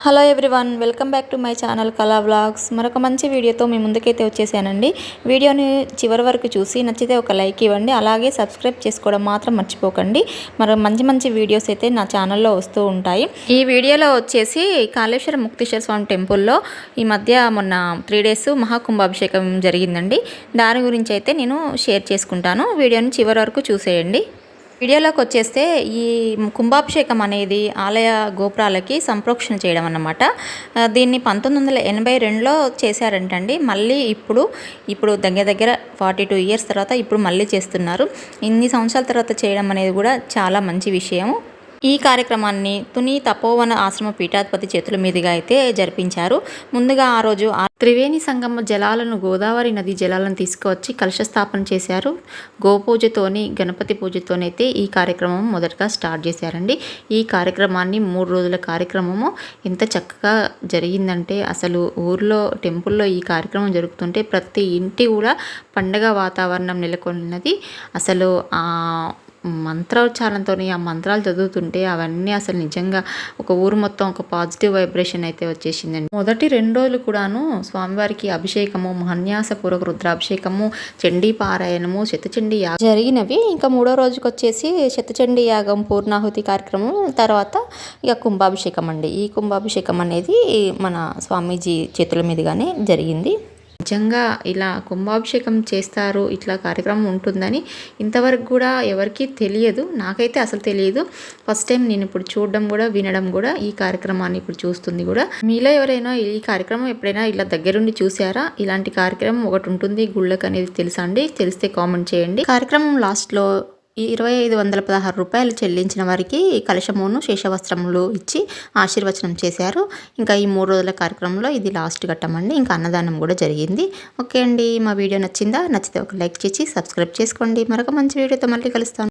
Hello everyone, welcome back to my channel కళా vlogs. మరొక మంచి వీడియోతో మీ ముందుకైతే వచ్చేసానండి. వీడియోని చివరి వరకు చూసి నచ్చితే ఒక లైక్ ఇవ్వండి, అలాగే సబ్స్క్రైబ్ చేసుకోవడం మాత్రం మర్చిపోకండి. మరో మంచి మంచి వీడియోస్ అయితే నా ఛానల్లో వస్తూ ఉంటాయి. ఈ వీడియోలో వచ్చేసి కాళేశ్వరం ముక్తేశ్వర స్వామి టెంపుల్లో ఈ మధ్య మొన్న 3 days మహాకుంభాభిషేకం జరిగిందండి. దాని గురించి అయితే నేను షేర్ చేసుకుంటాను. వీడియోని చివరి వరకు చూసేయండి. వీడియోలోకి వచ్చేస్తే ఈ కుంభాభిషేకం అనేది ఆలయ గోపురాలకి సంప్రోక్షణ చేయడం అన్నమాట. దీన్ని 1982లో చేశారంటండి. మళ్ళీ ఇప్పుడు దగ్గర దగ్గర 42 years తర్వాత ఇప్పుడు మళ్ళీ చేస్తున్నారు. ఇన్ని సంవత్సరాల తర్వాత చేయడం అనేది కూడా చాలా మంచి విషయం. ఈ కార్యక్రమాన్ని తుని తపోవన ఆశ్రమ పీఠాధిపతి చేతుల మీదుగా అయితే జరిపించారు. ముందుగా ఆ రోజు త్రివేణి సంగమ జలాలను, గోదావరి నది జలాలను తీసుకువచ్చి కలశ స్థాపన చేశారు. గోపూజతోని, గణపతి పూజతోనైతే ఈ కార్యక్రమం మొదటగా స్టార్ట్ చేశారండి. ఈ కార్యక్రమాన్ని 3 రోజుల కార్యక్రమము ఎంత చక్కగా జరిగిందంటే, అసలు ఊర్లో టెంపుల్లో ఈ కార్యక్రమం జరుగుతుంటే ప్రతి ఇంటి కూడా పండగ వాతావరణం నెలకొన్నది. అసలు మంత్రోచ్చారణతో ఆ మంత్రాలు చదువుతుంటే అవన్నీ అసలు నిజంగా ఒక ఊరు మొత్తం ఒక పాజిటివ్ వైబ్రేషన్ అయితే వచ్చేసిందండి. మొదటి 2 రోజులు కూడాను స్వామివారికి అభిషేకము, మహాన్యాసపూర్వక రుద్రాభిషేకము, చండీ పారాయణము, శతచండీ యాగం జరిగినవి. ఇంకా 3వ రోజుకి వచ్చేసి శతచండీ యాగం, పూర్ణాహుతి కార్యక్రమం, తర్వాత ఇక కుంభాభిషేకం అండి. ఈ కుంభాభిషేకం అనేది మన స్వామీజీ చేతుల మీదుగానే జరిగింది. నిజంగా ఇలా కుంభాభిషేకం చేస్తారు, ఇట్లా కార్యక్రమం ఉంటుందని ఇంతవరకు కూడా ఎవరికీ తెలియదు. నాకైతే అసలు తెలియదు. ఫస్ట్ టైం నేను ఇప్పుడు చూడడం కూడా, వినడం కూడా, ఈ కార్యక్రమాన్ని ఇప్పుడు చూస్తుంది కూడా. మీలో ఎవరైనా ఈ కార్యక్రమం ఎప్పుడైనా ఇలా దగ్గరుండి చూసారా? ఇలాంటి కార్యక్రమం ఒకటి ఉంటుంది గుళ్ళకి అనేది తెలుసా అండి? తెలిస్తే కామెంట్ చేయండి. కార్యక్రమం లాస్ట్లో 2516 రూపాయలు చెల్లించిన వారికి కలశమును, శేషవస్త్రములు ఇచ్చి ఆశీర్వచనం చేశారు. ఇంకా ఈ 3 రోజుల కార్యక్రమంలో ఇది లాస్ట్ ఘట్టం అండి. ఇంకా అన్నదానం కూడా జరిగింది. ఓకే అండి, మా వీడియో నచ్చిందా? నచ్చితే ఒక లైక్ చేసి సబ్స్క్రైబ్ చేసుకోండి. మరొక మంచి వీడియోతో మళ్ళీ కలుస్తాను.